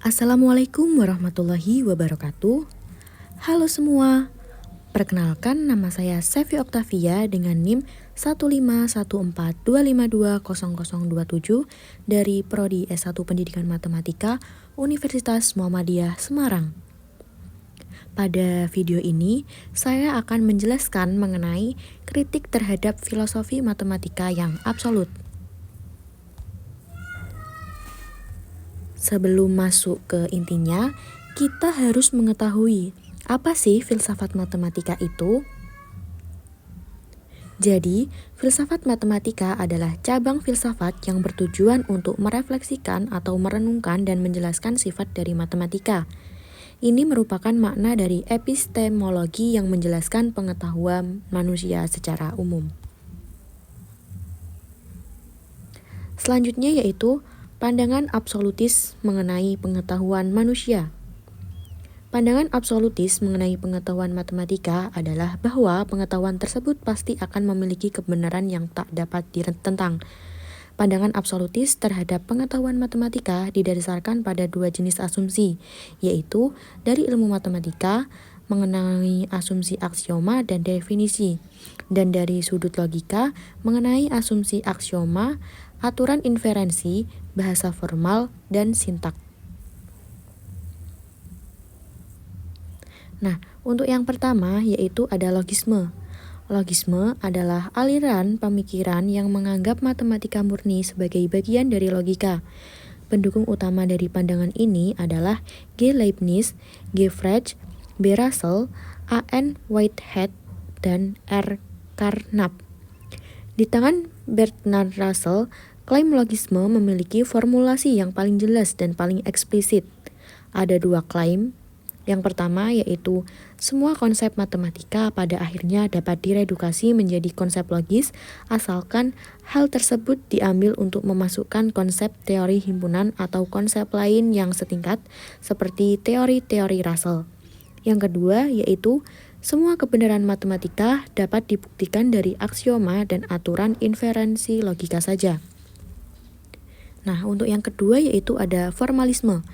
Assalamualaikum warahmatullahi wabarakatuh. Halo semua, perkenalkan nama saya Sevi Oktavia dengan NIM 15142520027 dari Prodi S1 Pendidikan Matematika Universitas Muhammadiyah Semarang. Pada video ini, saya akan menjelaskan mengenai kritik terhadap filosofi matematika yang absolut. Sebelum masuk ke intinya, kita harus mengetahui apa sih filsafat matematika itu. Jadi, filsafat matematika adalah cabang filsafat yang bertujuan untuk merefleksikan atau merenungkan dan menjelaskan sifat dari matematika. Ini merupakan makna dari epistemologi yang menjelaskan pengetahuan manusia secara umum. Selanjutnya yaitu pandangan absolutis mengenai pengetahuan manusia. Pandangan absolutis mengenai pengetahuan matematika adalah bahwa pengetahuan tersebut pasti akan memiliki kebenaran yang tak dapat ditentang. Pandangan absolutis terhadap pengetahuan matematika didasarkan pada dua jenis asumsi, yaitu dari ilmu matematika, mengenai asumsi aksioma dan definisi, dan dari sudut logika, mengenai asumsi aksioma, aturan inferensi, bahasa formal, dan sintaks. Nah, untuk yang pertama yaitu ada logisme. Logisme adalah aliran pemikiran yang menganggap matematika murni sebagai bagian dari logika. Pendukung utama dari pandangan ini adalah G. Leibniz, G. Frege, B. Russell, A. N. Whitehead, dan R. Carnap. Di tangan Bertrand Russell, klaim logisme memiliki formulasi yang paling jelas dan paling eksplisit. Ada dua klaim. Yang pertama yaitu semua konsep matematika pada akhirnya dapat diredukasi menjadi konsep logis asalkan hal tersebut diambil untuk memasukkan konsep teori himpunan atau konsep lain yang setingkat seperti teori-teori Russell. Yang kedua yaitu semua kebenaran matematika dapat dibuktikan dari aksioma dan aturan inferensi logika saja. Nah, untuk yang kedua yaitu ada formalisme.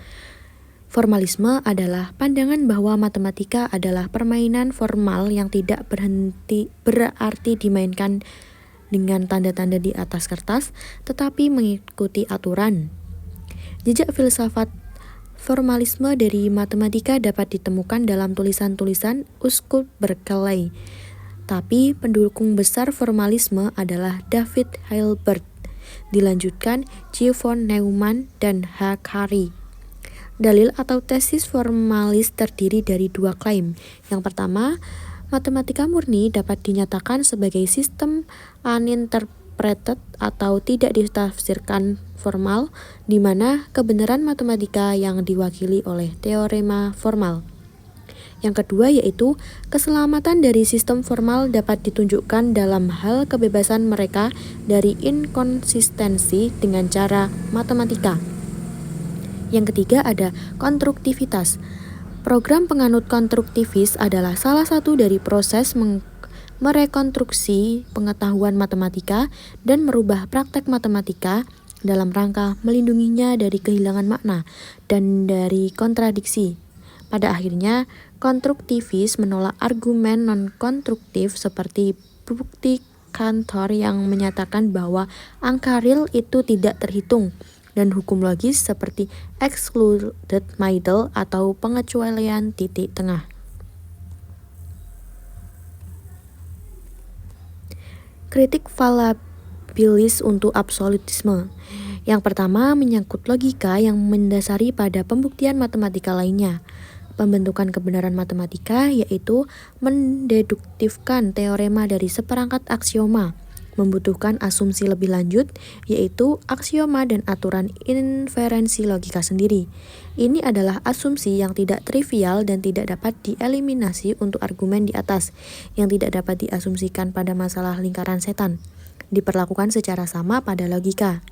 Formalisme adalah pandangan bahwa matematika adalah permainan formal yang tidak berarti dimainkan dengan tanda-tanda di atas kertas, tetapi mengikuti aturan. Jejak filsafat formalisme dari matematika dapat ditemukan dalam tulisan-tulisan uskup Berkeley. Tapi pendukung besar formalisme adalah David Hilbert, dilanjutkan G. von Neumann dan H. Carey. Dalil atau tesis formalis terdiri dari dua klaim. Yang pertama, matematika murni dapat dinyatakan sebagai sistem uninterpreted atau tidak ditafsirkan formal, di mana kebenaran matematika yang diwakili oleh teorema formal. Yang kedua yaitu keselamatan dari sistem formal dapat ditunjukkan dalam hal kebebasan mereka dari inkonsistensi dengan cara matematika. Yang ketiga ada konstruktivitas. Program penganut konstruktivis adalah salah satu dari proses merekonstruksi pengetahuan matematika dan merubah praktek matematika dalam rangka melindunginya dari kehilangan makna dan dari kontradiksi. Pada akhirnya, konstruktivis menolak argumen non-konstruktif seperti bukti Cantor yang menyatakan bahwa angka real itu tidak terhitung, dan hukum logis seperti excluded middle atau pengecualian titik tengah. Kritik falabilis untuk absolutisme. Yang pertama menyangkut logika yang mendasari pada pembuktian matematika lainnya. Pembentukan kebenaran matematika yaitu mendeduktifkan teorema dari seperangkat aksioma, membutuhkan asumsi lebih lanjut, yaitu aksioma dan aturan inferensi logika sendiri. Ini adalah asumsi yang tidak trivial dan tidak dapat dieliminasi untuk argumen di atas, yang tidak dapat diasumsikan pada masalah lingkaran setan, diperlakukan secara sama pada logika.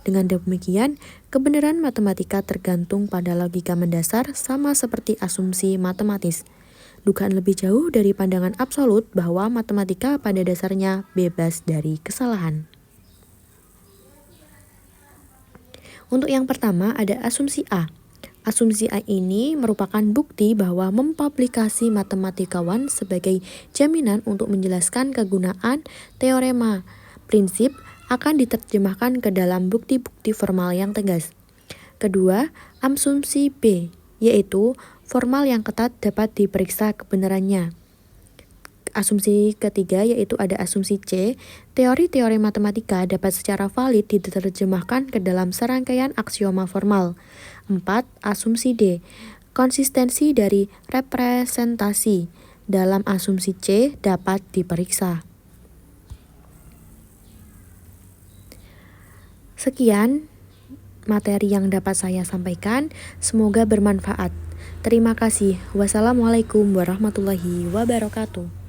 Dengan demikian, kebenaran matematika tergantung pada logika mendasar sama seperti asumsi matematis. Dugaan lebih jauh dari pandangan absolut bahwa matematika pada dasarnya bebas dari kesalahan. Untuk yang pertama ada asumsi A. Asumsi A ini merupakan bukti bahwa mempublikasi matematikawan sebagai jaminan untuk menjelaskan kegunaan teorema prinsip akan diterjemahkan ke dalam bukti-bukti formal yang tegas. Kedua, asumsi B, yaitu formal yang ketat dapat diperiksa kebenarannya. Asumsi ketiga yaitu ada asumsi C, teori-teori matematika dapat secara valid diterjemahkan ke dalam serangkaian aksioma formal. 4. Asumsi D, konsistensi dari representasi dalam asumsi C dapat diperiksa. Sekian materi yang dapat saya sampaikan, semoga bermanfaat. Terima kasih. Wassalamualaikum warahmatullahi wabarakatuh.